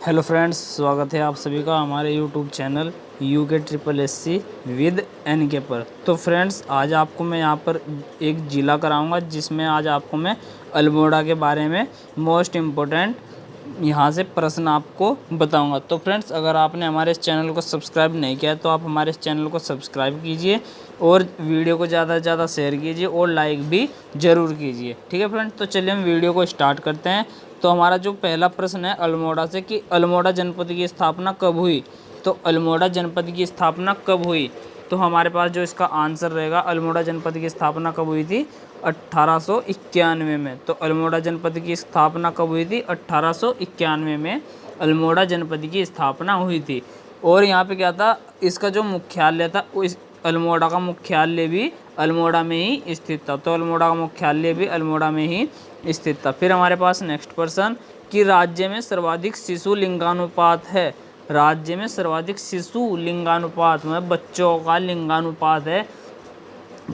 Hello friends, स्वागत है आप सभी का हमारे YouTube channel UK SSC with NK पर। तो फ्रेंड्स, आज आपको मैं यहाँ पर एक ज़िला कराऊंगा जिसमें आज आपको मैं अल्मोड़ा के बारे में मोस्ट इम्पोर्टेंट यहाँ से प्रश्न आपको बताऊंगा। तो फ्रेंड्स, अगर आपने हमारे इस चैनल को सब्सक्राइब नहीं किया तो आप हमारे इस चैनल को सब्सक्राइब कीजिए और वीडियो को ज़्यादा से ज़्यादा शेयर कीजिए और लाइक भी ज़रूर कीजिए। ठीक है फ्रेंड्स, तो चलिए हम वीडियो को स्टार्ट करते हैं। तो हमारा जो पहला प्रश्न है अल्मोड़ा से कि अल्मोड़ा जनपद की स्थापना कब हुई। तो अल्मोड़ा जनपद की स्थापना कब हुई, तो हमारे पास जो इसका आंसर रहेगा, अल्मोड़ा जनपद की स्थापना कब हुई थी 1891 में। तो अल्मोड़ा जनपद की स्थापना कब हुई थी 1891 में अल्मोड़ा जनपद की स्थापना हुई थी। और यहाँ पे क्या था, इसका जो मुख्यालय था इस अल्मोड़ा का मुख्यालय भी अल्मोड़ा में ही स्थित था। तो अल्मोड़ा का मुख्यालय भी अल्मोड़ा में ही स्थित था। फिर हमारे पास नेक्स्ट प्रश्न कि राज्य में सर्वाधिक शिशु लिंगानुपात है। राज्य में सर्वाधिक शिशु लिंगानुपात में बच्चों का लिंगानुपात है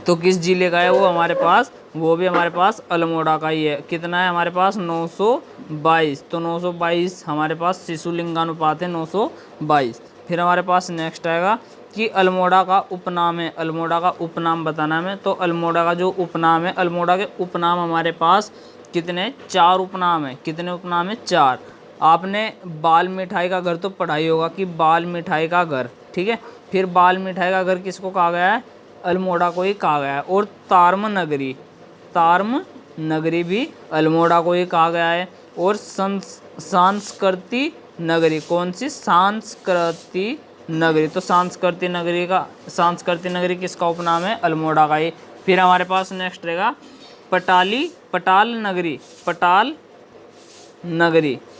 तो किस जिले का है वो हमारे पास, वो भी हमारे पास अल्मोड़ा का ही है। कितना है हमारे पास 922। तो 922 हमारे पास शिशु लिंगानुपात है 922। फिर हमारे पास नेक्स्ट आएगा कि अल्मोड़ा का उपनाम है। अल्मोड़ा का उपनाम बताना है। तो अल्मोड़ा का जो उपनाम है, अल्मोड़ा के उपनाम हमारे पास कितने, 4 उपनाम है। कितने उपनाम है, 4। आपने बाल मिठाई का घर तो पढ़ाई होगा कि बाल मिठाई का घर, ठीक है। फिर बाल मिठाई का घर किसको कहा गया है, अल्मोड़ा को ही कहा गया है। और तार्म नगरी, तार्म नगरी भी अल्मोड़ा को ही कहा गया है। और सांस्कृति नगरी, कौन सी, सांस्कृति नगरी। तो सांस्कृतिक नगरी किसका उपनाम है, अल्मोड़ा का ही। फिर हमारे पास नेक्स्ट रहेगा पटाल नगरी,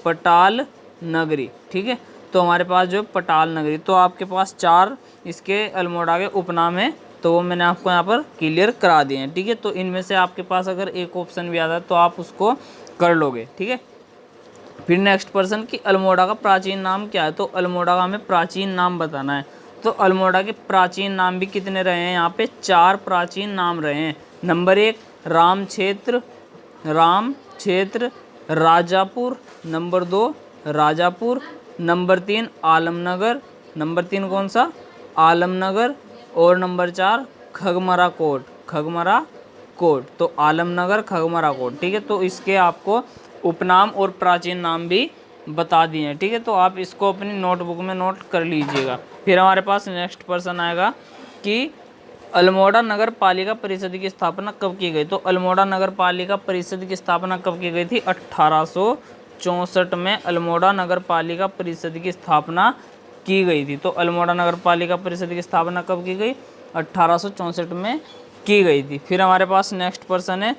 पटाल नगरी, ठीक है। तो हमारे पास जो पटाल नगरी, तो आपके पास 4 इसके अल्मोड़ा के उपनाम है। तो वो मैंने आपको यहाँ पर क्लियर करा दिए हैं, ठीक है। तो इनमें से आपके पास अगर एक ऑप्शन भी आता है तो आप उसको कर लोगे, ठीक है। फिर नेक्स्ट पर्सन कि अल्मोड़ा का प्राचीन नाम क्या है। तो अल्मोड़ा का हमें प्राचीन नाम बताना है। तो अल्मोड़ा के प्राचीन नाम भी कितने रहे हैं, यहाँ पे 4 प्राचीन नाम रहे हैं। नंबर 1 राम क्षेत्र Rajapur. Number 2 Rajapur. Number 3 Alamnagar. Number 3 कौन सा, आलमनगर। और नंबर 4 खगमरा कोट। तो आलमनगर, खगमरा कोट, ठीक है। तो इसके आपको उपनाम और प्राचीन नाम भी बता दिए हैं, ठीक है। तो आप इसको अपनी नोटबुक में नोट कर लीजिएगा। फिर हमारे पास नेक्स्ट पर्सन आएगा कि अल्मोड़ा नगर पालिका परिषद की स्थापना कब की गई। तो अल्मोड़ा नगर पालिका परिषद की स्थापना कब की गई थी 1864 में अल्मोड़ा नगर पालिका परिषद की स्थापना की गई थी। तो अल्मोड़ा नगर पालिका परिषद की स्थापना कब की गई, 1864 में की गई थी। फिर हमारे पास नेक्स्ट पर्सन है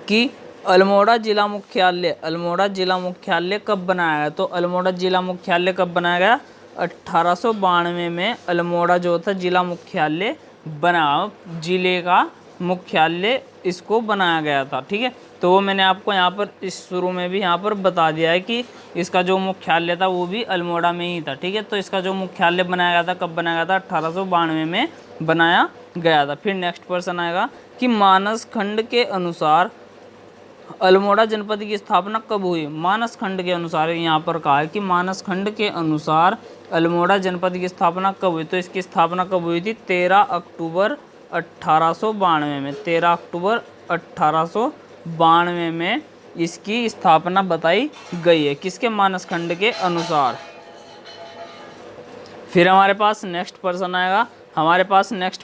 कि अल्मोड़ा जिला मुख्यालय कब बनाया गया। तो अल्मोड़ा जिला मुख्यालय कब बनाया गया, 1892 में अल्मोड़ा जो था जिला मुख्यालय बना, जिले का मुख्यालय इसको बनाया गया था, ठीक है। तो वो मैंने आपको यहाँ पर इस शुरू में भी यहाँ पर बता दिया है कि इसका जो मुख्यालय था वो भी अल्मोड़ा में ही था, ठीक है। तो इसका जो मुख्यालय बनाया गया था, कब बनाया गया था, 1892 में बनाया गया था। फिर नेक्स्ट पर्सन आएगा कि मानस खंड के अनुसार अल्मोड़ा जनपद की स्थापना कब हुई। मानस खंड के अनुसार यहाँ पर कहा है कि मानस खंड के अनुसार अल्मोड़ा जनपद की स्थापना कब हुई। तो इसकी स्थापना कब हुई थी, 13 अक्टूबर 1892 में। 13 अक्टूबर 1892 में इसकी स्थापना बताई गई है, किसके, मानस खंड के अनुसार। फिर हमारे पास नेक्स्ट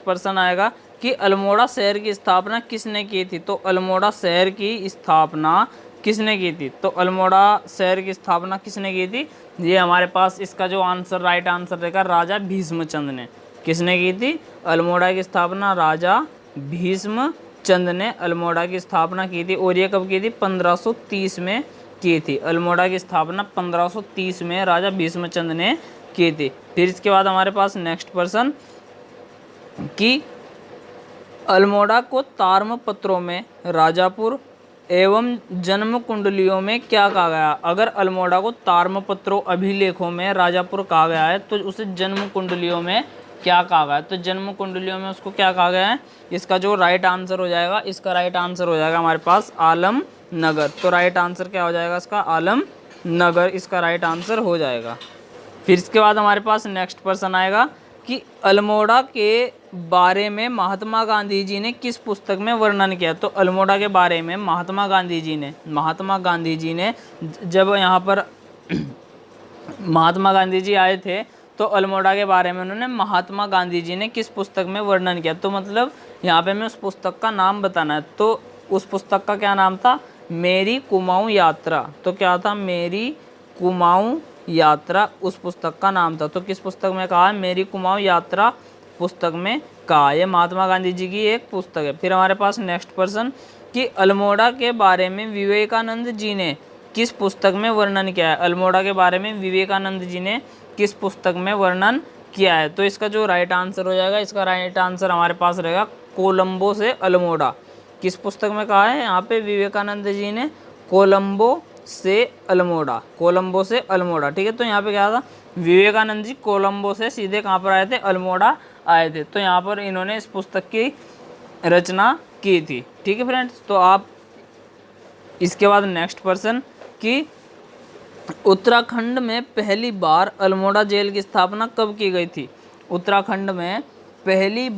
पर्सन आएगा कि अल्मोड़ा शहर की स्थापना किसने की थी। तो अल्मोड़ा शहर की स्थापना किसने की थी। तो अल्मोड़ा शहर की स्थापना किसने की थी, ये हमारे पास इसका जो आंसर, राइट आंसर रहेगा, राजा भीष्मचंद ने। किसने की थी अल्मोड़ा की स्थापना, राजा भीष्मचंद ने अल्मोड़ा की स्थापना की थी। और ये कब की थी, 1530 में की थी। अल्मोड़ा की स्थापना 1530 में राजा भीष्मचंद ने की थी। फिर इसके बाद हमारे पास नेक्स्ट पर्सन कि अल्मोड़ा को ताम्रपत्रों में राजापुर एवं जन्म कुंडलियों में क्या कहा गया। अगर अल्मोड़ा को ताम्रपत्रों अभिलेखों में राजापुर कहा गया है तो उसे जन्म कुंडलियों में क्या कहा गया है। तो जन्म कुंडलियों में उसको क्या कहा गया है, इसका जो राइट आंसर हो जाएगा, इसका राइट आंसर हो जाएगा हमारे पास आलमनगर। तो राइट आंसर क्या हो जाएगा इसका, आलमनगर। नगर इसका राइट आंसर हो जाएगा। फिर इसके बाद हमारे पास नेक्स्ट प्रश्न आएगा कि अल्मोड़ा के बारे में महात्मा गांधी जी ने किस पुस्तक में वर्णन किया। तो अल्मोड़ा के बारे में महात्मा गांधी जी ने जब यहाँ पर महात्मा गांधी जी आए थे तो अल्मोड़ा के बारे में उन्होंने महात्मा गांधी जी ने किस पुस्तक में वर्णन किया। तो मतलब यहाँ पे हमें उस पुस्तक का नाम बताना है। तो उस पुस्तक का क्या नाम था, मेरी कुमाऊं यात्रा। तो क्या था, मेरी कुमाऊं यात्रा उस पुस्तक का नाम था। तो किस पुस्तक में कहा है, मेरी कुमाऊं यात्रा पुस्तक में कहा। यह महात्मा गांधी जी की एक पुस्तक है। फिर हमारे पास नेक्स्ट प्रश्न कि अल्मोड़ा के बारे में विवेकानंद जी ने किस पुस्तक में वर्णन किया है। अल्मोड़ा के बारे में विवेकानंद जी ने किस पुस्तक में वर्णन किया है। तो इसका जो राइट आंसर हो जाएगा, इसका राइट आंसर हमारे पास रहेगा कोलंबो से अल्मोड़ा। किस पुस्तक में कहा है यहाँ पे, विवेकानंद जी ने कोलंबो से अल्मोड़ा। ठीक है, तो यहाँ पे क्या था, विवेकानंद जी कोलंबो से सीधे कहाँ पर आए थे, अल्मोड़ा आए थे। तो यहाँ पर इन्होंने इस पुस्तक की रचना की थी। ठीक है फ्रेंड्स, तो आप इसके बाद नेक्स्ट प्रश्न कि उत्तराखंड में पहली बार अल्मोड़ा जेल की स्थापना कब की गई थी। उत्तराखंड में पहली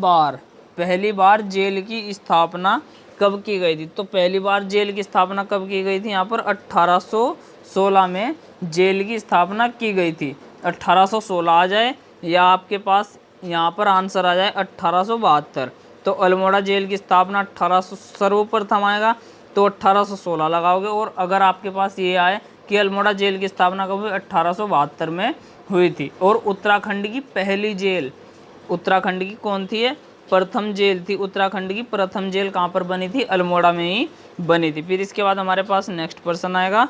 बार जेल की स्थापना कब की गई थी। तो पहली बार जेल की स्थापना कब की गई थी, यहाँ पर 1816 में जेल की स्थापना की गई थी। 1816 आ जाए या आपके पास यहाँ पर आंसर आ जाए 1872। तो अल्मोड़ा जेल की स्थापना 1800 सर्वप्रथम आएगा तो 1816 लगाओगे। और अगर आपके पास ये आए कि अल्मोड़ा जेल की स्थापना कब हुई, 1872 में हुई थी। और उत्तराखंड की पहली जेल, उत्तराखंड की कौन थी, ये प्रथम जेल थी। उत्तराखंड की प्रथम जेल कहाँ पर बनी थी, अल्मोड़ा में ही बनी थी। फिर इसके बाद हमारे पास नेक्स्ट प्रश्न आएगा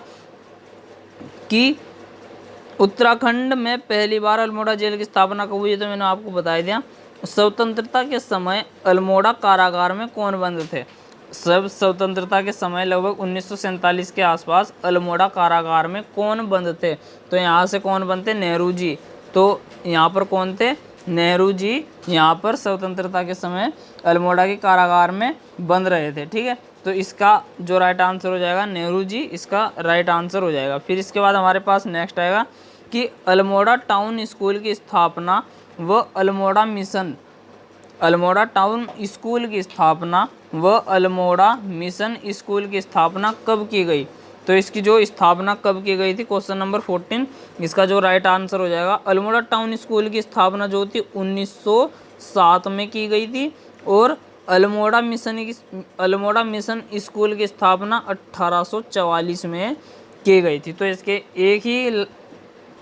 कि उत्तराखंड में पहली बार अल्मोड़ा जेल की स्थापना कब हुई। तो मैंने आपको बता दिया। स्वतंत्रता के समय अल्मोड़ा कारागार में कौन बंद थे। सब स्वतंत्रता के समय लगभग 1947 के आसपास अल्मोड़ा कारागार में कौन बंद थे। तो यहाँ से कौन बंद थे, नेहरू जी। तो यहाँ पर कौन थे, नेहरू जी यहाँ पर स्वतंत्रता के समय अल्मोड़ा के कारागार में बंद रहे थे। ठीक है, तो इसका जो राइट आंसर हो जाएगा नेहरू जी, इसका राइट आंसर हो जाएगा। फिर इसके बाद हमारे पास नेक्स्ट आएगा कि अल्मोड़ा टाउन स्कूल की स्थापना व अल्मोड़ा टाउन स्कूल की स्थापना व अल्मोड़ा मिशन स्कूल की स्थापना कब की गई। तो इसकी जो स्थापना कब की गई थी, क्वेश्चन नंबर 14, इसका जो राइट आंसर हो जाएगा अल्मोड़ा टाउन स्कूल की स्थापना जो थी 1907 में की गई थी। और अल्मोड़ा मिशन स्कूल की स्थापना 1844 में की गई थी। तो इसके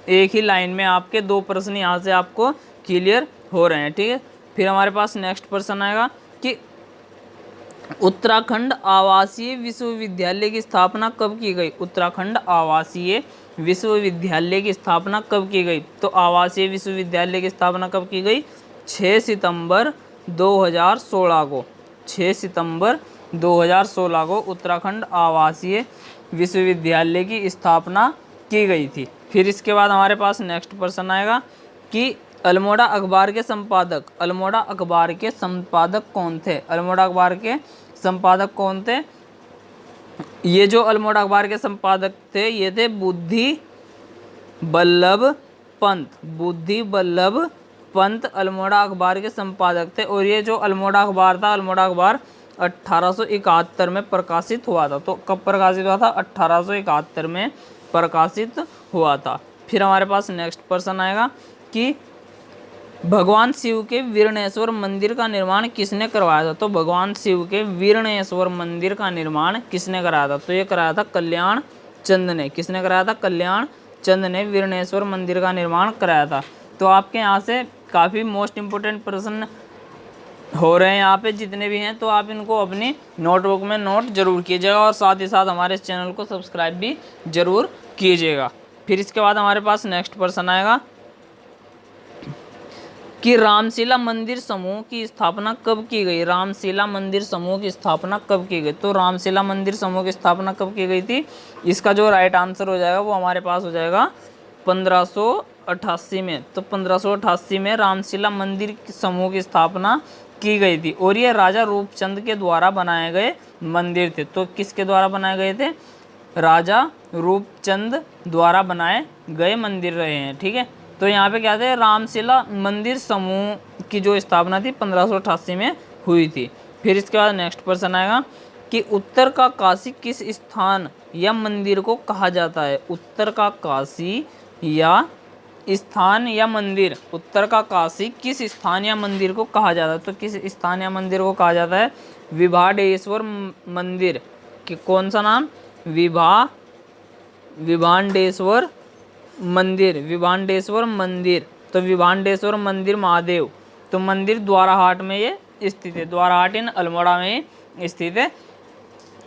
एक ही लाइन में आपके दो प्रश्न यहाँ से आपको क्लियर हो रहे हैं। ठीक है, फिर हमारे पास नेक्स्ट प्रश्न आएगा कि उत्तराखंड आवासीय विश्वविद्यालय की स्थापना कब की गई। उत्तराखंड आवासीय विश्वविद्यालय की स्थापना कब की गई। तो आवासीय विश्वविद्यालय की स्थापना कब की गई, 6 सितंबर 2016 को। 6 सितंबर 2016 को उत्तराखंड आवासीय विश्वविद्यालय की स्थापना की गई थी। फिर इसके बाद हमारे पास नेक्स्ट प्रश्न आएगा कि अल्मोड़ा अखबार के संपादक कौन थे। अल्मोड़ा अखबार के संपादक कौन थे, ये जो अल्मोड़ा अखबार के संपादक थे ये थे बुद्धि बल्लभ पंत अल्मोड़ा अखबार के संपादक थे। और ये जो अल्मोड़ा अखबार था, अल्मोड़ा अखबार 1871 में प्रकाशित हुआ था। तो कब प्रकाशित हुआ था, 1871 में प्रकाशित हुआ था। फिर हमारे पास नेक्स्ट प्रश्न आएगा कि भगवान शिव के वीरणेश्वर मंदिर का निर्माण किसने करवाया था। तो भगवान शिव के वीरणेश्वर मंदिर का निर्माण किसने कराया था। तो ये कराया था कल्याण चंद ने। किसने कराया था, कल्याण चंद ने वीरणेश्वर मंदिर का निर्माण कराया था। तो आपके यहाँ से काफ़ी मोस्ट इम्पोर्टेंट प्रश्न हो रहे हैं यहाँ पे जितने भी हैं, तो आप इनको अपनी नोटबुक में नोट जरूर कीजिएगा और साथ ही साथ हमारे इस चैनल को सब्सक्राइब भी जरूर कीजिएगा। फिर इसके बाद हमारे पास नेक्स्ट प्रश्न आएगा कि रामशिला मंदिर समूह की स्थापना कब की गई। रामशिला मंदिर समूह की स्थापना कब की गई। तो रामशिला मंदिर समूह की स्थापना कब की गई थी, इसका जो राइट आंसर हो जाएगा वो हमारे पास हो जाएगा 1588 में। तो 1588 में रामशिला मंदिर समूह की स्थापना की गई थी। और ये राजा रूपचंद के द्वारा बनाए गए मंदिर थे। तो किसके द्वारा बनाए गए थे, राजा रूपचंद द्वारा बनाए गए मंदिर रहे हैं। ठीक है, तो यहाँ पे क्या थे, रामशिला मंदिर समूह की जो स्थापना थी 1588 में हुई थी। फिर इसके बाद नेक्स्ट प्रश्न आएगा कि उत्तर का काशी किस स्थान या मंदिर को कहा जाता है। उत्तर का काशी या स्थान या मंदिर, उत्तर का काशी किस स्थान या मंदिर को कहा जाता है, तो किस स्थान या मंदिर को कहा जाता है, विभाडेश्वर मंदिर। कि कौन सा नाम, विभांडेश्वर मंदिर, विभांडेश्वर मंदिर। तो विभांडेश्वर मंदिर महादेव, तो मंदिर द्वाराहाट में ये स्थित है, द्वाराहाट इन अल्मोड़ा में स्थित है।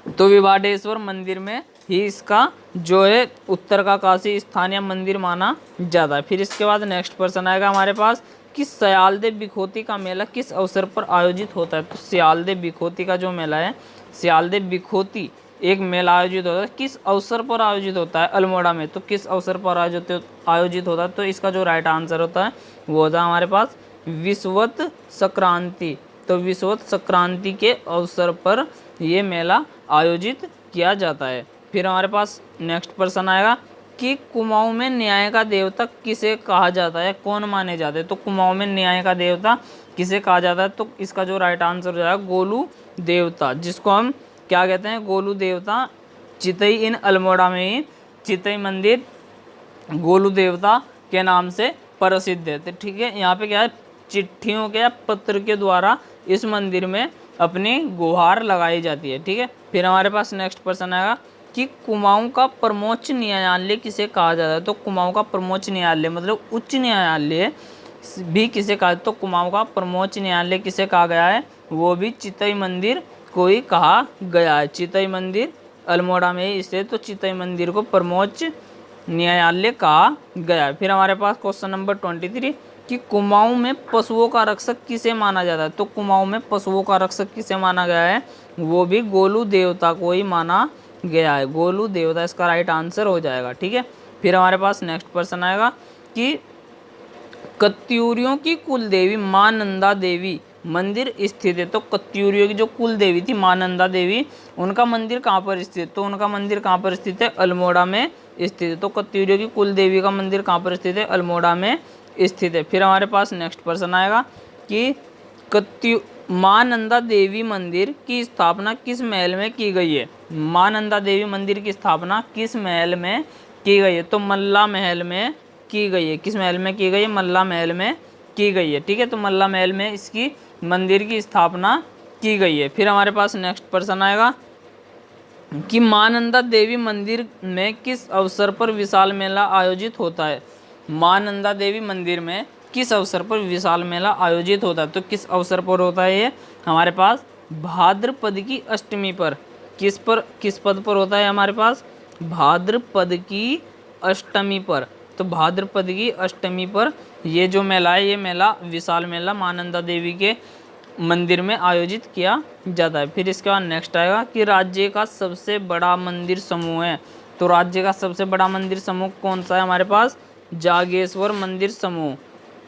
तो विभाडेश्वर मंदिर में ही इसका जो है उत्तर का काशी स्थानीय मंदिर माना जाता है। फिर इसके बाद नेक्स्ट प्रश्न आएगा हमारे पास कि सयालदेव बिखोती का मेला किस अवसर पर आयोजित होता है। तो सयालदेव बिखोती का जो मेला है, सयालदेव बिखोती एक मेला आयोजित होता है, किस अवसर पर आयोजित होता है, अल्मोड़ा में। तो किस अवसर पर आयोजित होता है, तो इसका जो राइट आंसर होता है वो होता है हमारे पास विषुवत संक्रांति। तो विषुवत संक्रांति के अवसर पर ये मेला आयोजित किया जाता है। फिर हमारे पास नेक्स्ट प्रश्न आएगा कि कुमाऊं में न्याय का देवता किसे कहा जाता है, कौन माने जाते हैं। तो कुमाऊं में न्याय का देवता किसे कहा जाता है, तो इसका जो राइट आंसर हो जाएगा गोलू देवता, जिसको हम क्या कहते हैं, गोलू देवता। चितई इन अल्मोड़ा में ही चितई मंदिर गोलू देवता के नाम से प्रसिद्ध है। तो ठीक है, यहाँ पे क्या है, चिट्ठियों के या पत्र के द्वारा इस मंदिर में अपनी गुहार लगाई जाती है। ठीक है, फिर हमारे पास नेक्स्ट प्रश्न आएगा कि कुमाऊं का परमोच्च न्यायालय किसे कहा जाता है। तो कुमाऊं का परमोच्च न्यायालय मतलब उच्च न्यायालय भी किसे कहा, तो कुमाऊं का परमोच्च न्यायालय किसे कहा गया है, वो भी चितई मंदिर को ही कहा गया है। चितई मंदिर अल्मोड़ा में ही स्थित, तो चितई मंदिर को परमोच्च न्यायालय कहा गया है। फिर हमारे पास क्वेश्चन नंबर 23 कि कुमाऊं में पशुओं का रक्षक किसे माना जाता है। तो कुमाऊं में पशुओं का रक्षक किसे माना गया है, वो भी गोलू देवता को ही माना गया है, गोलू देवता इसका राइट आंसर हो जाएगा। ठीक है, फिर हमारे पास नेक्स्ट प्रश्न आएगा कि कत्यूरियों की कुल देवी मां नंदा देवी मंदिर स्थित है। तो कत्यूरियों की जो कुल देवी थी मां नंदा देवी, उनका मंदिर कहाँ पर स्थित, तो उनका मंदिर कहाँ पर स्थित है, अल्मोड़ा में स्थित है। तो कत्यूरियों की कुल देवी का मंदिर कहाँ पर स्थित है, अल्मोड़ा में स्थित है। फिर हमारे पास नेक्स्ट प्रश्न आएगा कि मां नंदा देवी मंदिर की स्थापना किस महल में की गई है। मां नंदा देवी मंदिर की स्थापना किस महल में की गई है, तो मल्ला महल में की गई है। किस महल में की गई है, मल्ला महल में की गई है। ठीक है, तो मल्ला महल में इसकी मंदिर की स्थापना की गई है। फिर हमारे पास नेक्स्ट प्रश्न आएगा कि मां नंदा देवी मंदिर में किस अवसर पर विशाल मेला आयोजित होता है। मां नंदा देवी मंदिर में किस अवसर पर विशाल मेला आयोजित होता है, तो किस अवसर पर होता है ये हमारे पास भाद्रपद की अष्टमी पर। किस पद पर होता है हमारे पास, भाद्रपद की अष्टमी पर। तो भाद्रपद की अष्टमी पर ये जो मेला है, ये मेला विशाल मेला मां नंदा देवी के मंदिर में आयोजित किया जाता है। फिर इसके बाद नेक्स्ट आएगा कि राज्य का सबसे बड़ा मंदिर समूह है। तो राज्य का सबसे बड़ा मंदिर समूह कौन सा है हमारे पास, जागेश्वर मंदिर समूह।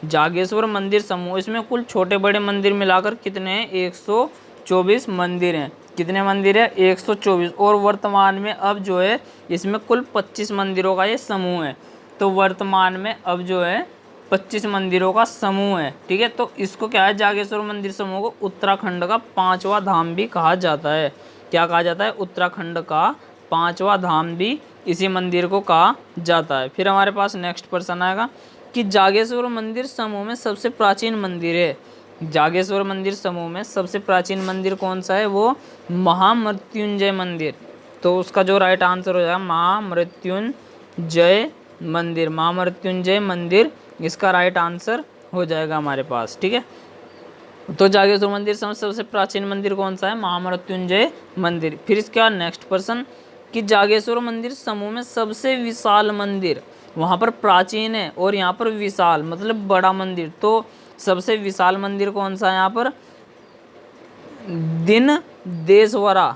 जागेश्वर मंदिर समूह, इसमें कुल छोटे बड़े मंदिर मिलाकर कितने हैं, 124 मंदिर हैं। कितने मंदिर है, 124। और वर्तमान में अब जो है इसमें कुल 25 मंदिरों का ये समूह है। तो वर्तमान में अब जो है 25 मंदिरों का समूह है। ठीक है, तो इसको क्या है, जागेश्वर मंदिर समूह को उत्तराखंड का 5वां धाम भी कहा जाता है। क्या कहा जाता है, उत्तराखंड का 5वां धाम भी इसी मंदिर को कहा जाता है। फिर हमारे पास नेक्स्ट प्रश्न आएगा कि जागेश्वर मंदिर समूह में सबसे प्राचीन मंदिर है। जागेश्वर मंदिर समूह में सबसे प्राचीन मंदिर कौन सा है, वो महामृत्युंजय मंदिर। तो उसका जो राइट आंसर हो जाएगा महामृत्युंजय मंदिर। महामृत्युंजय मंदिर इसका राइट आंसर हो जाएगा हमारे पास। ठीक है, तो जागेश्वर मंदिर समूह सबसे प्राचीन मंदिर कौन सा है, महामृत्युंजय मंदिर। फिर इसके बाद नेक्स्ट प्रश्न कि जागेश्वर मंदिर समूह में सबसे विशाल मंदिर, वहाँ पर प्राचीन है और यहाँ पर विशाल मतलब बड़ा मंदिर, तो सबसे विशाल मंदिर कौन सा है यहाँ पर, दिन देशवारा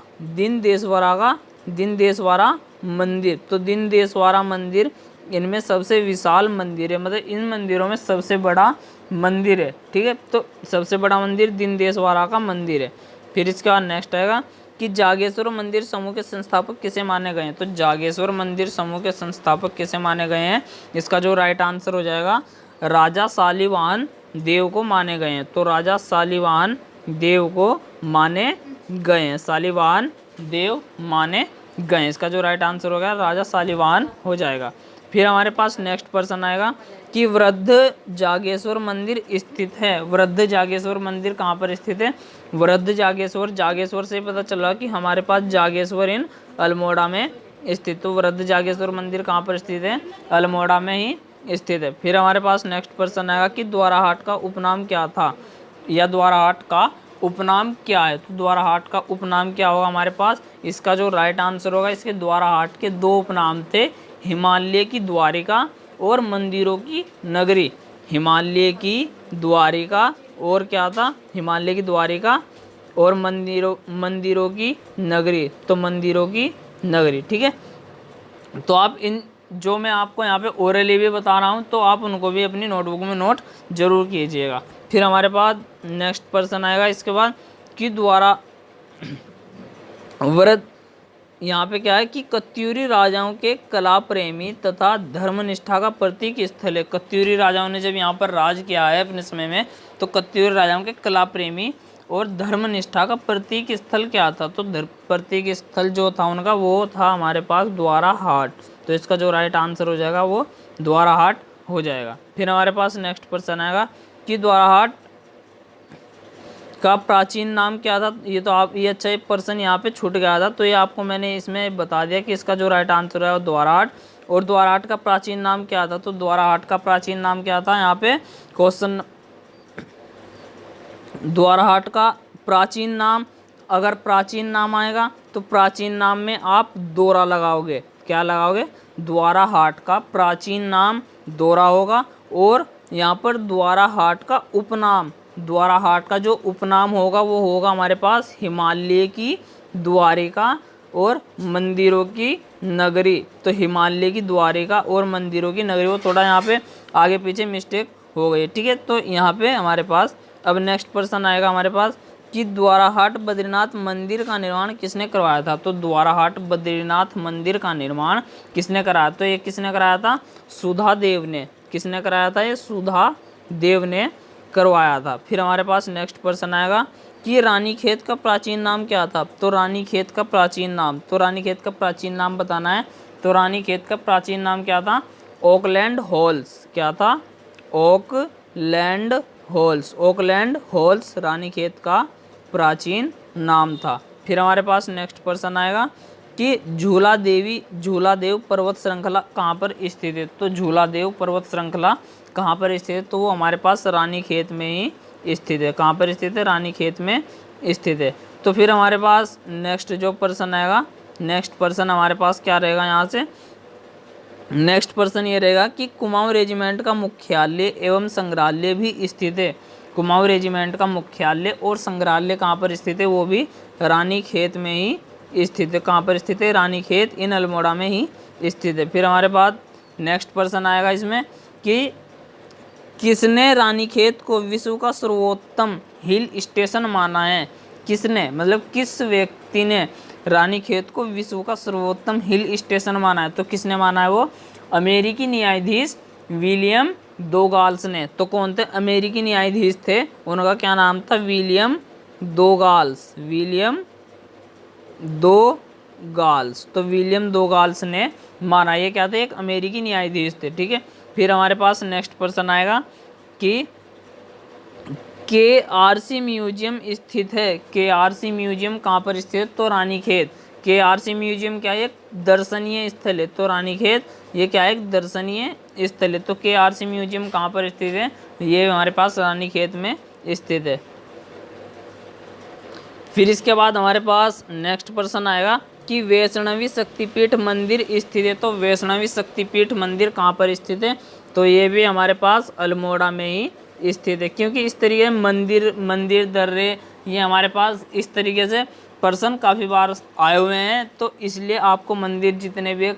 मंदिर। तो दिन देशवारा मंदिर इनमें सबसे विशाल मंदिर है, मतलब इन मंदिरों में सबसे बड़ा मंदिर है। ठीक है, तो सबसे बड़ा मंदिर दिन देशवारा का मंदिर है। फिर इसके बाद नेक्स्ट आएगा कि जागेश्वर मंदिर समूह के संस्थापक किसे माने गए हैं। तो जागेश्वर मंदिर समूह के संस्थापक किसे माने गए हैं, इसका जो राइट आंसर हो जाएगा राजा शालिवाहन देव को माने गए हैं। तो राजा शालिवाहन देव को माने गए हैं, शालिवाहन देव माने गए, इसका जो राइट आंसर होगा राजा शालिवाहन हो जाएगा। फिर हमारे पास नेक्स्ट पर्सन आएगा कि वृद्ध जागेश्वर मंदिर स्थित है। वृद्ध जागेश्वर मंदिर कहाँ पर स्थित है। वृद्ध जागेश्वर, जागेश्वर से पता चला कि हमारे पास जागेश्वर इन अल्मोड़ा में स्थित। तो वृद्ध जागेश्वर मंदिर कहाँ पर स्थित है, अल्मोड़ा में ही स्थित है। फिर हमारे पास नेक्स्ट पर्सन आएगा कि द्वाराहाट का उपनाम क्या था, या द्वाराहाट का उपनाम क्या है। तो द्वाराहाट का उपनाम क्या होगा हमारे पास, इसका जो राइट आंसर होगा, इसके द्वाराहाट के दो उपनाम थे, हिमालय की द्वारिका और मंदिरों की नगरी। हिमालय की द्वारिका और क्या था, हिमालय की द्वारिका और मंदिरों की नगरी। तो मंदिरों की नगरी, ठीक है। तो आप इन जो मैं आपको यहाँ पे ओरली भी बता रहा हूँ, तो आप उनको भी अपनी नोटबुक में नोट जरूर कीजिएगा। फिर हमारे पास नेक्स्ट पर्सन आएगा इसके बाद कि द्वारा व्रत, यहाँ पे क्या है कि कत्यूरी राजाओं के कला प्रेमी तथा धर्मनिष्ठा का प्रतीक स्थल है। कत्यूरी राजाओं ने जब यहाँ पर राज किया है अपने समय में, तो कत्यूरी राजाओं के कला प्रेमी और धर्मनिष्ठा का प्रतीक स्थल क्या था। तो प्रतीक स्थल जो था उनका वो था हमारे पास द्वाराहाट। तो इसका जो राइट आंसर हो जाएगा वो द्वाराहाट हो जाएगा। फिर हमारे पास नेक्स्ट पर्सन आएगा कि द्वाराहाट का प्राचीन नाम क्या था। ये तो आप ये अच्छा एक पर्सन यहाँ पे छूट गया था, तो ये आपको मैंने इसमें बता दिया कि इसका जो राइट आंसर है वो द्वाराहाट। और द्वाराहाट का प्राचीन नाम क्या था। तो द्वाराहाट का प्राचीन नाम क्या था, यहाँ पे क्वेश्चन, द्वाराहाट का प्राचीन नाम, अगर प्राचीन नाम आएगा तो प्राचीन नाम में आप दोरा लगाओगे, क्या लगाओगे, द्वाराहाट का प्राचीन नाम दोरा होगा। और यहाँ पर द्वाराहाट का उपनाम, द्वाराहाट का जो उपनाम होगा वो होगा हमारे पास हिमालय की द्वारिका और मंदिरों की नगरी। तो हिमालय की द्वारिका और मंदिरों की नगरी, वो थोड़ा यहाँ पे आगे पीछे मिस्टेक हो गई, ठीक है। तो यहाँ पे हमारे पास अब नेक्स्ट पर्सन आएगा हमारे पास कि द्वाराहाट बद्रीनाथ मंदिर का निर्माण किसने करवाया था। तो द्वाराहाट बद्रीनाथ मंदिर का निर्माण किसने कराया। तो ये किसने कराया था, सुधा देव ने। किसने कराया था, ये सुधा देव ने करवाया था। फिर हमारे पास नेक्स्ट पर्सन आएगा कि रानीखेत का प्राचीन नाम क्या था। तो रानीखेत का प्राचीन नाम, तो रानीखेत का प्राचीन नाम बताना है। तो रानीखेत का प्राचीन नाम क्या था, ओकलैंड हॉल्स। क्या था, Oakland halls. Oakland halls Ranikhet का प्राचीन नाम था। फिर हमारे पास नेक्स्ट पर्सन आएगा कि झूला देव पर्वत श्रृंखला कहाँ पर स्थित है। तो झूला देव पर्वत श्रृंखला कहाँ पर स्थित है। तो वो हमारे पास रानीखेत में ही स्थित है। कहाँ पर स्थित है, रानीखेत में स्थित है। तो फिर हमारे पास नेक्स्ट जो पर्सन आएगा, नेक्स्ट पर्सन हमारे पास क्या रहेगा, यहाँ से नेक्स्ट पर्सन ये रहेगा कि कुमाऊं रेजिमेंट का मुख्यालय एवं संग्रहालय भी स्थित है। कुमाऊं रेजिमेंट का मुख्यालय और संग्रहालय कहाँ पर स्थित है, वो भी रानीखेत में ही स्थित है। कहाँ पर स्थित है, रानीखेत इन अल्मोड़ा में ही स्थित है। फिर हमारे पास नेक्स्ट पर्सन आएगा इसमें कि किसने रानीखेत को विश्व का सर्वोत्तम हिल स्टेशन माना है। किसने, मतलब किस व्यक्ति ने रानीखेत को विश्व का सर्वोत्तम हिल स्टेशन माना है। तो किसने माना है, वो अमेरिकी न्यायाधीश विलियम दोगाल्स ने। तो कौन थे, अमेरिकी न्यायाधीश थे, उनका क्या नाम था, विलियम दोगाल्स। विलियम दोगाल्स। तो विलियम दोगाल्स ने माना, ये क्या थे, एक अमेरिकी न्यायाधीश थे, ठीक है। फिर हमारे पास नेक्स्ट पर्सन आएगा कि KRC म्यूजियम स्थित है। KRC म्यूजियम कहाँ पर स्थित है, तो रानीखेत। KRC म्यूजियम क्या है, एक दर्शनीय स्थल है। तो रानीखेत ये क्या है, एक दर्शनीय स्थल है। तो KRC म्यूजियम कहाँ पर स्थित है, ये हमारे पास रानीखेत में स्थित है। फिर इसके बाद हमारे पास नेक्स्ट पर्सन आएगा कि वैष्णवी शक्तिपीठ मंदिर स्थित है। तो वैष्णवी शक्तिपीठ मंदिर कहाँ पर स्थित है, तो ये भी हमारे पास अल्मोड़ा में ही स्थित है। क्योंकि इस तरीके मंदिर दर्रे ये हमारे पास इस तरीके से पर्सन काफ़ी बार आए हुए हैं, तो इसलिए आपको मंदिर जितने भी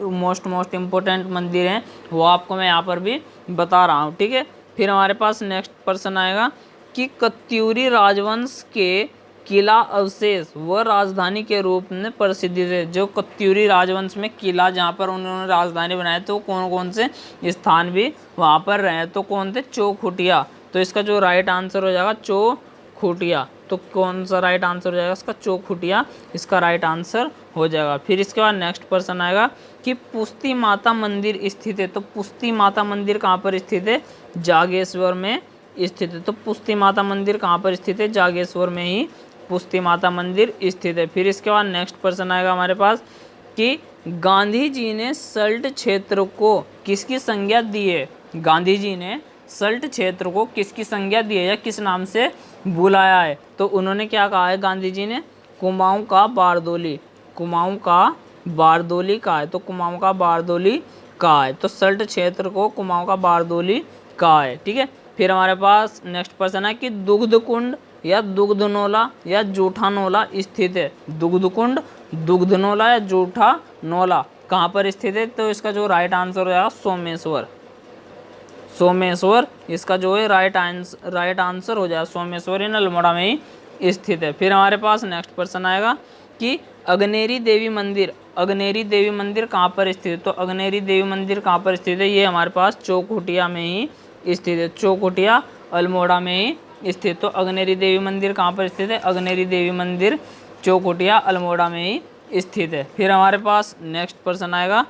मोस्ट इम्पोर्टेंट मंदिर हैं वो आपको मैं यहाँ पर भी बता रहा हूँ, ठीक है। फिर हमारे पास नेक्स्ट पर्सन आएगा कि कत्यूरी राजवंश के किला अवशेष व राजधानी के रूप में प्रसिद्धि है। जो कत्यूरी राजवंश में किला जहाँ पर उन्होंने राजधानी बनाया तो कौन कौन से स्थान भी वहाँ पर रहे, तो कौन थे, चौखुटिया। तो इसका जो राइट आंसर हो जाएगा चौखुटिया। तो कौन सा राइट आंसर हो जाएगा इसका, चौखुटिया इसका राइट आंसर हो जाएगा। फिर इसके बाद नेक्स्ट प्रश्न आएगा कि पुष्टि माता मंदिर स्थित है। तो पुष्टि माता मंदिर कहाँ पर स्थित है, जागेश्वर में स्थित है। तो पुष्टि माता मंदिर कहाँ पर स्थित है, जागेश्वर में ही पुष्टि माता मंदिर स्थित है। फिर इसके बाद नेक्स्ट प्रश्न आएगा हमारे पास कि गांधी जी ने सल्ट क्षेत्र को किसकी संज्ञा दी है। गांधी जी ने सल्ट क्षेत्र को किसकी संज्ञा दी है या किस नाम से बुलाया है। तो उन्होंने क्या कहा है, गांधी जी ने कुमाऊं का बारदोली, कुमाऊं का बारदोली कहा है। तो कुमाऊं का बारदोली कहा है। तो सल्ट क्षेत्र को कुमाऊं का बारदोली कहा है। ठीक है। फिर हमारे पास नेक्स्ट प्रश्न है कि दुग्ध कुंड या दुग्धनोला या जूठा नोला स्थित है। दुग्ध कुंड, दुग्धनोला या जूठा नोला कहाँ पर स्थित है। तो इसका जो राइट आंसर हो जाएगा सोमेश्वर। सोमेश्वर इसका जो है राइट आंसर हो जाएगा। सोमेश्वर इन अल्मोड़ा में ही स्थित है। फिर हमारे पास नेक्स्ट प्रश्न आएगा कि अग्नेरी देवी मंदिर, अग्नेरी देवी मंदिर कहाँ पर स्थित है। तो अग्नेरी देवी मंदिर कहाँ पर स्थित है, ये हमारे पास चौखुटिया में ही स्थित है। चौखुटिया अल्मोड़ा में ही स्थित। तो अग्नेरी देवी मंदिर कहाँ पर स्थित है, अग्नेरी देवी मंदिर चौखुटिया अल्मोड़ा में ही स्थित है। फिर हमारे पास नेक्स्ट प्रश्न आएगा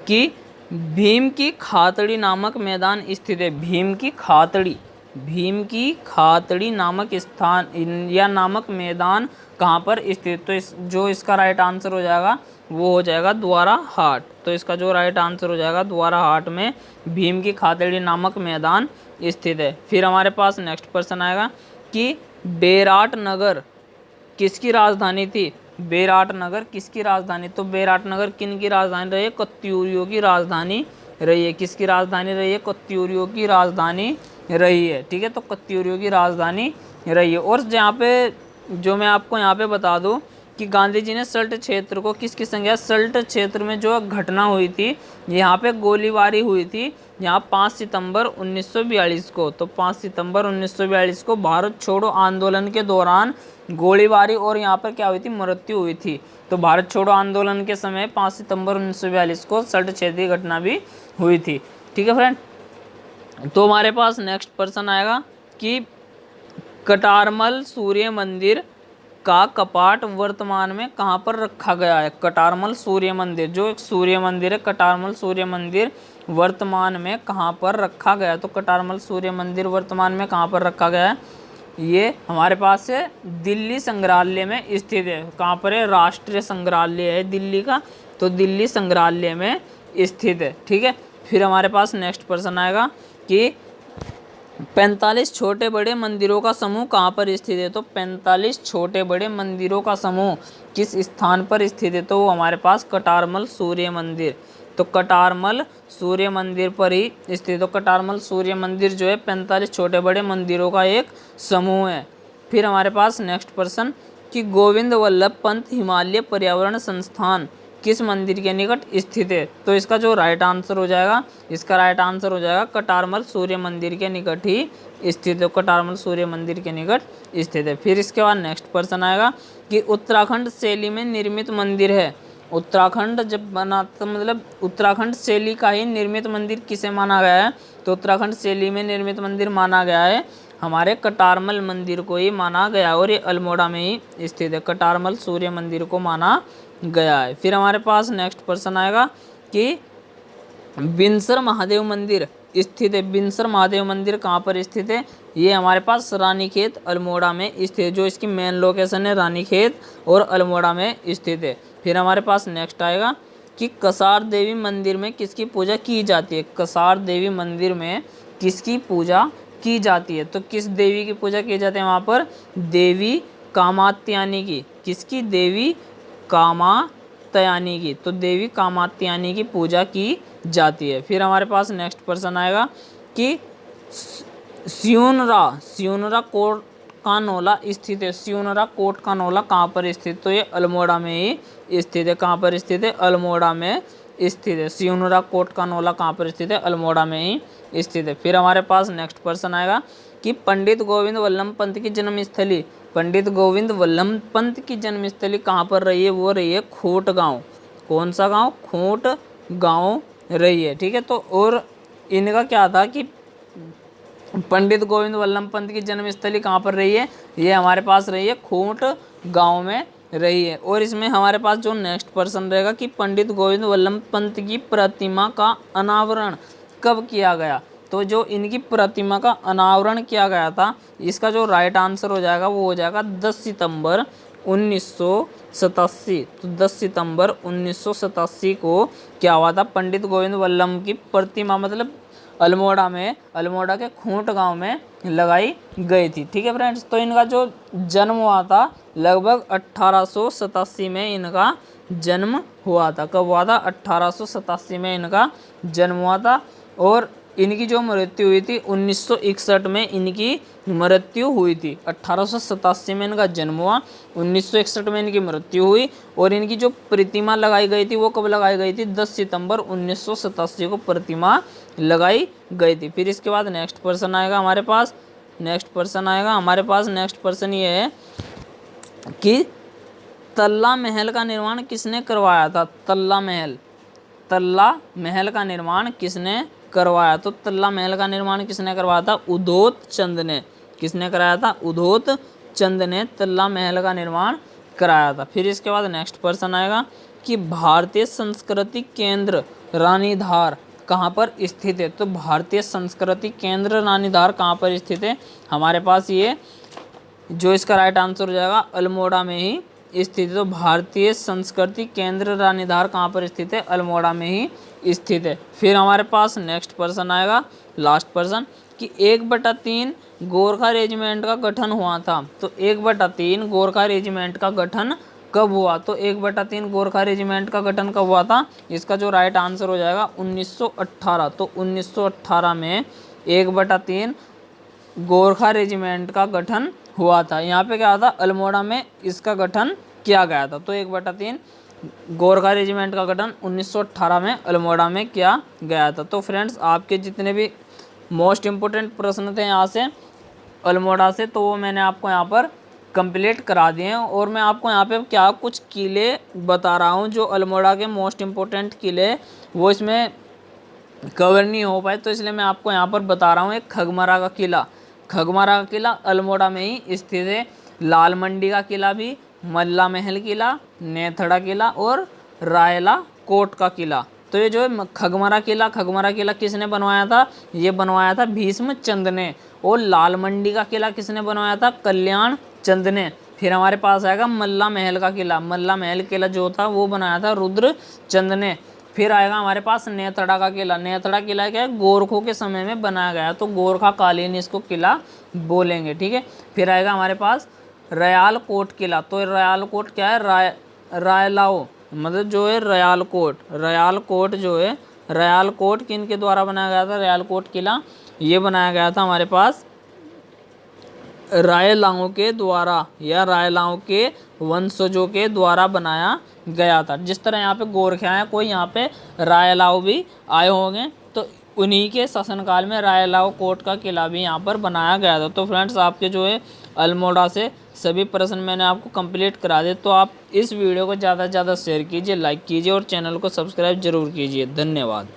कि भीम की खातड़ी नामक मैदान स्थित है। भीम की खातड़ी, भीम की खातड़ी नामक स्थान या नामक मैदान कहाँ पर स्थित। तो जो इसका राइट आंसर हो जाएगा वो हो जाएगा द्वारा हाट। तो इसका जो राइट आंसर हो जाएगा द्वारा हाट में भीम की खातड़ी नामक मैदान स्थित है। फिर हमारे पास नेक्स्ट प्रश्न आएगा कि बेराट नगर किसकी राजधानी थी। बेराट नगर किसकी राजधानी, तो बेराट नगर किन की राजधानी रही है, कत्यूरियों की राजधानी रही है। किसकी राजधानी रही है, कत्यूरियों की राजधानी रही है। ठीक है। तो कत्यूरियों की राजधानी रही है। और जहाँ पे जो मैं आपको यहाँ पे बता दूँ कि गांधी जी ने सल्ट क्षेत्र को किसकी संज्ञा, सल्ट क्षेत्र में जो घटना हुई थी, यहाँ पे गोलीबारी हुई थी यहाँ 5 सितंबर 1942 को। तो 5 सितंबर 1942 को भारत छोड़ो आंदोलन के दौरान गोलीबारी और यहाँ पर क्या हुई थी, मृत्यु हुई थी। तो भारत छोड़ो आंदोलन के समय 5 सितंबर 1942 को सल्ट क्षेत्र की घटना भी हुई थी। ठीक है फ्रेंड। तो हमारे पास नेक्स्ट प्रश्न आएगा कि कटारमल सूर्य मंदिर का कपाट वर्तमान में कहाँ पर रखा गया है। कटारमल सूर्य मंदिर, जो एक सूर्य मंदिर है, कटारमल सूर्य मंदिर वर्तमान में कहाँ पर रखा गया है। तो कटारमल सूर्य मंदिर वर्तमान में कहाँ पर रखा गया है, ये हमारे पास है दिल्ली संग्रहालय में स्थित है। कहाँ पर है, राष्ट्रीय संग्रहालय है दिल्ली का, तो दिल्ली संग्रहालय में स्थित है। ठीक है। फिर हमारे पास नेक्स्ट प्रश्न आएगा कि 45 छोटे बड़े मंदिरों का समूह कहाँ पर स्थित है। तो 45 छोटे बड़े मंदिरों का समूह किस स्थान पर स्थित है, तो हमारे पास कटारमल सूर्य मंदिर। तो कटारमल सूर्य मंदिर पर ही स्थित। तो कटारमल सूर्य मंदिर जो है 45 छोटे बड़े मंदिरों का एक समूह है। फिर हमारे पास नेक्स्ट प्रश्न कि गोविंद वल्लभ पंत हिमालय पर्यावरण संस्थान किस मंदिर के निकट स्थित है। तो इसका जो राइट आंसर हो जाएगा, इसका राइट आंसर हो जाएगा कटारमल सूर्य मंदिर के निकट ही स्थित है। कटारमल सूर्य मंदिर के निकट स्थित है। फिर इसके बाद नेक्स्ट प्रश्न आएगा कि उत्तराखंड शैली में निर्मित मंदिर है। उत्तराखंड जब बना तो मतलब उत्तराखंड शैली का ही निर्मित मंदिर किसे माना गया है, तो उत्तराखंड शैली में निर्मित मंदिर माना गया है हमारे कटारमल मंदिर को ही माना गया और ये अल्मोड़ा में ही स्थित है। कटारमल सूर्य मंदिर को माना गया है। फिर हमारे पास नेक्स्ट प्रश्न आएगा कि बिनसर महादेव मंदिर स्थित है। बिनसर महादेव मंदिर कहाँ पर स्थित है, ये हमारे पास रानीखेत अल्मोड़ा में स्थित है। जो इसकी मेन लोकेशन है रानीखेत और अल्मोड़ा में स्थित है। फिर हमारे पास नेक्स्ट आएगा कि कसार देवी मंदिर में किसकी पूजा की जाती है। कसार देवी मंदिर में किसकी पूजा की जाती है, तो किस देवी की पूजा की जाती है वहाँ पर, देवी कामात्यानी की। किसकी, देवी कामात्यानी की। तो देवी कामात्यानी की पूजा की जाती है। फिर हमारे पास नेक्स्ट प्रश्न आएगा कि स्यूनरा कोट का नोला स्थित है। स्यूनरा कोट का नोला कहाँ पर स्थित, तो ये अल्मोड़ा में ही स्थित है। कहाँ पर स्थित है, अल्मोड़ा में स्थित है। स्यूनरा कोट का नोला कहाँ पर स्थित है, अल्मोड़ा में ही स्थित है। फिर हमारे पास नेक्स्ट प्रश्न आएगा कि पंडित गोविंद वल्लभ पंत की जन्मस्थली पंडित गोविंद वल्लभ पंत की जन्मस्थली कहाँ पर रही है, वो रही है खोट गांव। कौन सा गांव? खोट गांव रही है, ठीक है। तो और इनका क्या था कि पंडित गोविंद वल्लभ पंत की जन्मस्थली कहाँ पर रही है, ये हमारे पास रही है खोट गांव में रही है। और इसमें हमारे पास जो नेक्स्ट पर्सन रहेगा कि पंडित गोविंद वल्लभ पंत की प्रतिमा का अनावरण कब किया गया। तो जो इनकी प्रतिमा का अनावरण किया गया था, इसका जो राइट आंसर हो जाएगा वो हो जाएगा 10 सितंबर 1987। तो 10 सितंबर 1987 को क्या हुआ था, पंडित गोविंद वल्लभ की प्रतिमा मतलब अल्मोड़ा में, अल्मोड़ा के खूंट गांव में लगाई गई थी, ठीक है फ्रेंड्स। तो इनका जो जन्म हुआ था लगभग 1887 में इनका जन्म हुआ था। कब हुआ था? 1887 में इनका जन्म हुआ था। और इनकी जो मृत्यु हुई थी 1961 में इनकी मृत्यु हुई थी। 1887 में इनका जन्म हुआ, 1961 में इनकी मृत्यु हुई। और इनकी जो प्रतिमा लगाई गई थी वो कब लगाई गई थी? 10 सितंबर 1987 को प्रतिमा लगाई गई थी। फिर इसके बाद नेक्स्ट पर्सन आएगा हमारे पास, नेक्स्ट पर्सन ये है कि तल्ला महल का निर्माण किसने करवाया था? तल्ला महल का निर्माण किसने करवाया? तो तल्ला महल का निर्माण किसने करवाया था? उधोत चंद ने। किसने कराया था? उधोत चंद ने तल्ला महल का निर्माण कराया था। फिर इसके बाद नेक्स्ट पर्सन आएगा कि भारतीय संस्कृति केंद्र रानीधार कहाँ पर स्थित है? तो भारतीय संस्कृति केंद्र रानीधार कहाँ पर स्थित है? हमारे पास ये जो इसका राइट आंसर हो जाएगा अल्मोड़ा में ही स्थित है। तो भारतीय संस्कृति केंद्र रानीधार कहाँ पर स्थित है? अल्मोड़ा में ही स्थित है। फिर हमारे पास नेक्स्ट पर्सन आएगा, लास्ट पर्सन, कि 1/3 गोरखा रेजिमेंट का गठन हुआ था। तो 1/3 गोरखा रेजिमेंट का गठन कब हुआ? तो 1/3 गोरखा रेजिमेंट का गठन कब हुआ था? इसका जो राइट आंसर हो जाएगा 1918। तो 1918 में 1/3 गोरखा रेजिमेंट का गठन हुआ था। यहाँ पे क्या था? अल्मोड़ा में इसका गठन किया गया था। तो 1/3 गोरखा रेजिमेंट का गठन 1918 में अल्मोड़ा में किया गया था। तो फ्रेंड्स आपके जितने भी मोस्ट इम्पोर्टेंट प्रश्न थे यहाँ से अल्मोड़ा से, तो वो मैंने आपको यहाँ पर कंप्लीट करा दिए हैं। और मैं आपको यहाँ पे क्या कुछ किले बता रहा हूँ जो अल्मोड़ा के मोस्ट इम्पोर्टेंट किले वो इसमें कवर नहीं हो पाए, तो इसलिए मैं आपको यहाँ पर बता रहा हूँ। एक खगमरा का किला अल्मोड़ा में ही स्थित है। लाल मंडी का किला भी, मल्ला महल किला, नेथड़ा किला और रायला कोट का किला। तो ये जो है खगमरा किला किसने बनवाया था? ये बनवाया था भीष्म चंद ने। और लाल मंडी का किला किसने बनवाया था? कल्याण चंद ने। फिर हमारे पास आएगा मल्ला महल का किला जो था वो बनाया था रुद्र चंद ने। फिर आएगा हमारे पास नेथड़ा का किला क्या है? गोरखों के समय में बनाया गया, तो गोरखा कालीन इसको किला बोलेंगे, ठीक है। फिर आएगा हमारे पास रयाल कोट किला। तो रयाल कोट क्या है? रायलाओ मतलब जो है रयाल कोट किन के द्वारा बनाया गया था? रयाल कोट किला ये बनाया गया था हमारे पास रायलाओं के द्वारा या रायलाओं के वंशजों के द्वारा बनाया गया था। जिस तरह यहाँ पे गोरखे आए, कोई यहाँ पे रायलाओ भी आए होंगे, तो उन्हीं के शासनकाल में रायलाओ कोट का किला भी यहाँ पर बनाया गया था। तो फ्रेंड्स आपके जो है अल्मोड़ा से सभी प्रश्न मैंने आपको कंप्लीट करा दिए। तो आप इस वीडियो को ज़्यादा से ज़्यादा शेयर कीजिए, लाइक कीजिए और चैनल को सब्सक्राइब जरूर कीजिए। धन्यवाद।